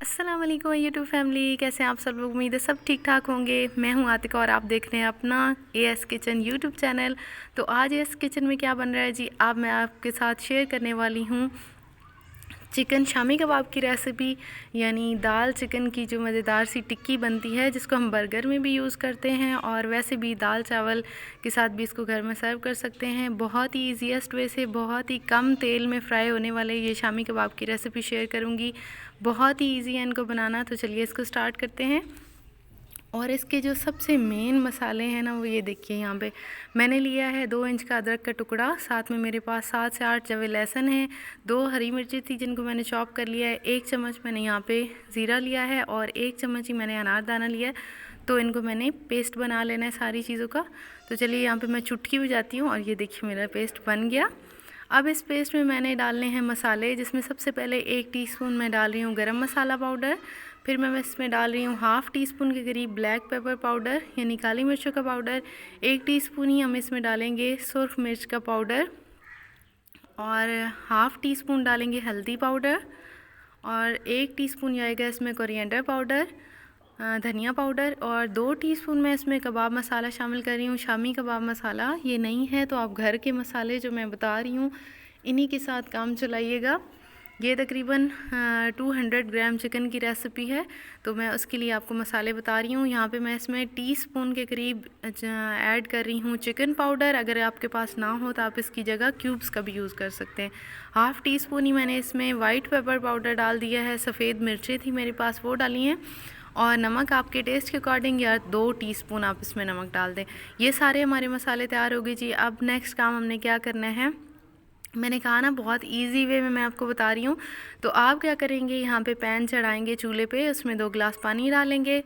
अस्सलाम वालेकुम YouTube family, कैसे हैं आप सब लोग। उम्मीद है सब ठीक ठाक होंगे। मैं हूं आतिका और आप देख रहे हैं अपना एएस किचन यूट्यूब चैनल। तो आज एएस किचन में क्या बन रहा है जी, अब मैं आपके साथ शेयर करने वाली हूं चिकन शामी कबाब की रेसिपी, यानी दाल चिकन की जो मज़ेदार सी टिक्की बनती है, जिसको हम बर्गर में भी यूज़ करते हैं और वैसे भी दाल चावल के साथ भी इसको घर में सर्व कर सकते हैं। बहुत ही ईजीएस्ट वे से बहुत ही कम तेल में फ्राई होने वाले ये शामी कबाब की रेसिपी शेयर करूँगी। बहुत ही ईजी है इनको बनाना, तो चलिए इसको स्टार्ट करते हैं। और इसके जो सबसे मेन मसाले हैं ना, वो ये देखिए, यहाँ पे मैंने लिया है 2 इंच का अदरक का टुकड़ा, साथ में मेरे पास 7 से 8 जवे लहसुन है, 2 हरी मिर्ची थी जिनको मैंने चॉप कर लिया है, 1 चम्मच मैंने यहाँ पे ज़ीरा लिया है और 1 चम्मच ही मैंने अनारदाना लिया है। तो इनको मैंने पेस्ट बना लेना है सारी चीज़ों का। तो चलिए यहाँ पर मैं चुटकी बजाती हूँ और ये देखिए मेरा पेस्ट बन गया। अब इस पेस्ट में मैंने डालने हैं मसाले, जिसमें सबसे पहले 1 टीस्पून मैं डाल रही हूँ गरम मसाला पाउडर। फिर मैं इसमें डाल रही हूँ हाफ़ टी स्पून के करीब ब्लैक पेपर पाउडर यानी काली मिर्चों का पाउडर। 1 टीस्पून ही हम इसमें डालेंगे सुर्ख मिर्च का पाउडर और हाफ़ टी स्पून डालेंगे हल्दी पाउडर और 1 टीस्पून जाएगा इसमें कोरिएंडर पाउडर, धनिया पाउडर और 2 टीस्पून मैं इसमें कबाब मसाला शामिल कर रही हूँ, शामी कबाब मसाला। ये नहीं है तो आप घर के मसाले जो मैं बता रही हूँ इन्हीं के साथ काम चलाइएगा। ये तकरीबन 200 ग्राम चिकन की रेसिपी है, तो मैं उसके लिए आपको मसाले बता रही हूँ। यहाँ पे मैं इसमें टीस्पून के करीब ऐड कर रही हूँ चिकन पाउडर। अगर आपके पास ना हो तो आप इसकी जगह क्यूब्स का भी यूज़ कर सकते हैं। हाफ़ टी स्पून ही मैंने इसमें वाइट पेपर पाउडर डाल दिया है, सफ़ेद मिर्चें थी मेरे पास वो डाली हैं, और नमक आपके टेस्ट के अकॉर्डिंग या 2 टीस्पून आप इसमें नमक डाल दें। ये सारे हमारे मसाले तैयार हो गए जी। अब नेक्स्ट काम हमने क्या करना है, मैंने कहा ना बहुत इजी वे में मैं आपको बता रही हूँ। तो आप क्या करेंगे, यहाँ पे पैन चढ़ाएंगे चूल्हे पे, उसमें 2 गिलास पानी डालेंगे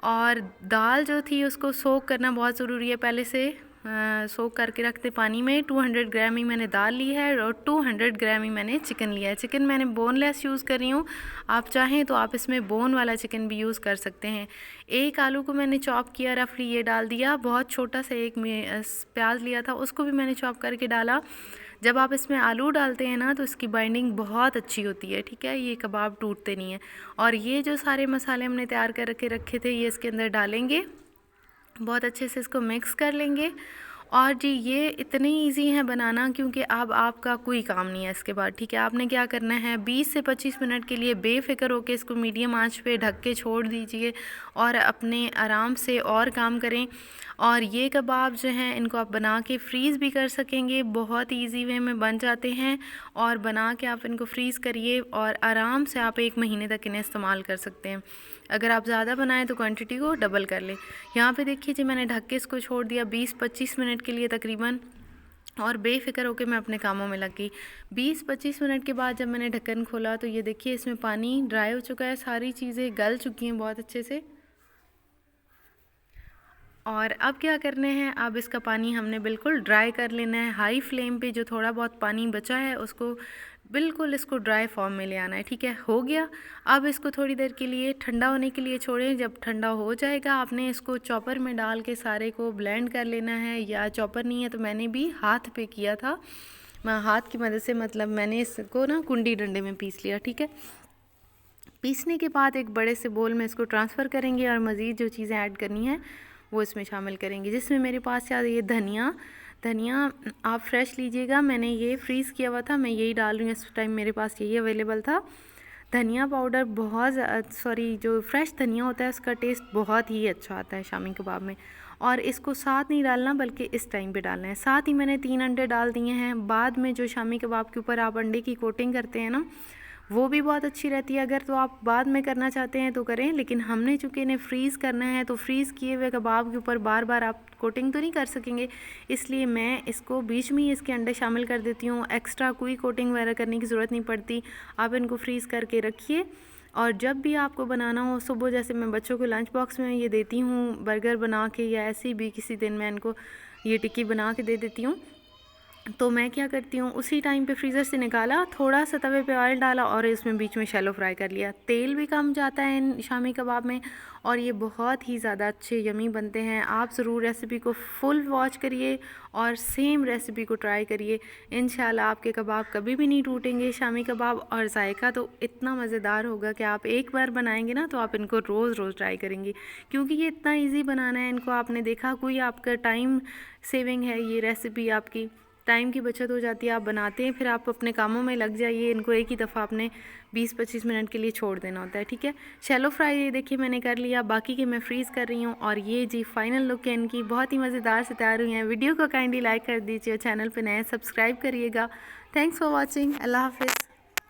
और दाल जो थी उसको सोक करना बहुत ज़रूरी है, पहले से सोक करके रखते पानी में। 200 ग्राम ही मैंने दाल ली है और 200 ग्राम ही मैंने चिकन लिया है। चिकन मैंने बोनलेस यूज़ कर रही हूँ, आप चाहें तो आप इसमें बोन वाला चिकन भी यूज़ कर सकते हैं। 1 आलू को मैंने चॉप किया, रफली ये डाल दिया। बहुत छोटा सा एक प्याज लिया था, उसको भी मैंने चॉप करके डाला। जब आप इसमें आलू डालते हैं ना तो इसकी बाइंडिंग बहुत अच्छी होती है, ठीक है, ये कबाब टूटते नहीं हैं। और ये जो सारे मसाले हमने तैयार करके रखे थे ये इसके अंदर डालेंगे, बहुत अच्छे से इसको मिक्स कर लेंगे। और जी ये इतने इजी हैं बनाना, क्योंकि अब आपका कोई काम नहीं है इसके बाद, ठीक है। आपने क्या करना है, 20 से 25 मिनट के लिए बेफिक्र होकर इसको मीडियम आंच पे ढक के छोड़ दीजिए और अपने आराम से और काम करें। और ये कबाब जो हैं इनको आप बना के फ्रीज़ भी कर सकेंगे, बहुत ईजी वे में बन जाते हैं। और बना के आप इनको फ्रीज़ करिए और आराम से आप 1 महीने तक इन्हें इस्तेमाल कर सकते हैं। अगर आप ज़्यादा बनाएं तो क्वांटिटी को डबल कर लें। यहाँ पे देखिए जी, मैंने ढक के इसको छोड़ दिया 20-25 मिनट के लिए तकरीबन, और बेफिक्र होकर मैं अपने कामों में लग गई। 20-25 मिनट के बाद जब मैंने ढक्कन खोला तो ये देखिए इसमें पानी ड्राई हो चुका है, सारी चीज़ें गल चुकी हैं बहुत अच्छे से। और अब क्या करने हैं, अब इसका पानी हमने बिल्कुल ड्राई कर लेना है। हाई फ्लेम पे जो थोड़ा बहुत पानी बचा है उसको बिल्कुल इसको ड्राई फॉर्म में ले आना है, ठीक है। हो गया। अब इसको थोड़ी देर के लिए ठंडा होने के लिए छोड़ें। जब ठंडा हो जाएगा आपने इसको चॉपर में डाल के सारे को ब्लेंड कर लेना है, या चॉपर नहीं है तो मैंने भी हाथ पे किया था, मैं हाथ की मदद से, मतलब मैंने इसको ना कुंडी डंडे में पीस लिया, ठीक है। पीसने के बाद एक बड़े से बोल में इसको ट्रांसफ़र करेंगे और मज़ीद जो चीज़ें ऐड करनी है वो इसमें शामिल करेंगे, जिसमें मेरे पास यार ये धनिया आप फ्रेश लीजिएगा, मैंने ये फ्रीज़ किया हुआ था, मैं यही डाल रही हूँ इस टाइम, मेरे पास यही अवेलेबल था। धनिया पाउडर जो फ्रेश धनिया होता है उसका टेस्ट बहुत ही अच्छा आता है शामी कबाब में। और इसको साथ नहीं डालना बल्कि इस टाइम पे डालना है। साथ ही मैंने 3 अंडे डाल दिए हैं। बाद में जो शामी कबाब के ऊपर आप अंडे की कोटिंग करते हैं ना, वो भी बहुत अच्छी रहती है। अगर तो आप बाद में करना चाहते हैं तो करें, लेकिन हमने चूँकि इन्हें फ्रीज़ करना है तो फ्रीज़ किए हुए कबाब के ऊपर बार बार आप कोटिंग तो नहीं कर सकेंगे, इसलिए मैं इसको बीच में ही इसके अंडे शामिल कर देती हूँ। एक्स्ट्रा कोई कोटिंग वगैरह करने की ज़रूरत नहीं पड़ती। आप इनको फ्रीज़ करके रखिए और जब भी आपको बनाना हो, सुबह जैसे मैं बच्चों को लंच बॉक्स में ये देती हूँ बर्गर बना के, या ऐसे भी किसी दिन मैं इनको ये टिक्की बना के दे देती हूँ। तो मैं क्या करती हूँ, उसी टाइम पे फ्रीज़र से निकाला, थोड़ा सा तवे पे ऑयल डाला और इसमें बीच में शैलो फ्राई कर लिया। तेल भी कम जाता है इन शामी कबाब में और ये बहुत ही ज़्यादा अच्छे यमी बनते हैं। आप ज़रूर रेसिपी को फुल वॉच करिए और सेम रेसिपी को ट्राई करिए। इंशाल्लाह आपके कबाब कभी भी नहीं टूटेंगे शामी कबाब, और जायका तो इतना मज़ेदार होगा कि आप एक बार बनाएंगे ना तो आप इनको रोज़ रोज़ ट्राई करेंगे, क्योंकि ये इतना ईजी बनाना है इनको। आपने देखा, कोई आपका टाइम सेविंग है ये रेसिपी, आपकी टाइम की बचत हो जाती है। आप बनाते हैं, फिर आप अपने कामों में लग जाइए। इनको एक ही दफ़ा आपने 20-25 मिनट के लिए छोड़ देना होता है, ठीक है। शैलो फ्राई ये देखिए मैंने कर लिया, बाकी के मैं फ्रीज़ कर रही हूँ। और ये जी फाइनल लुक है इनकी, बहुत ही मज़ेदार से तैयार हुई हैं। वीडियो को काइंडली लाइक कर दीजिए, चैनल पर नए सब्सक्राइब करिएगा। Thanks for watching. अल्लाह हाफ़िज़।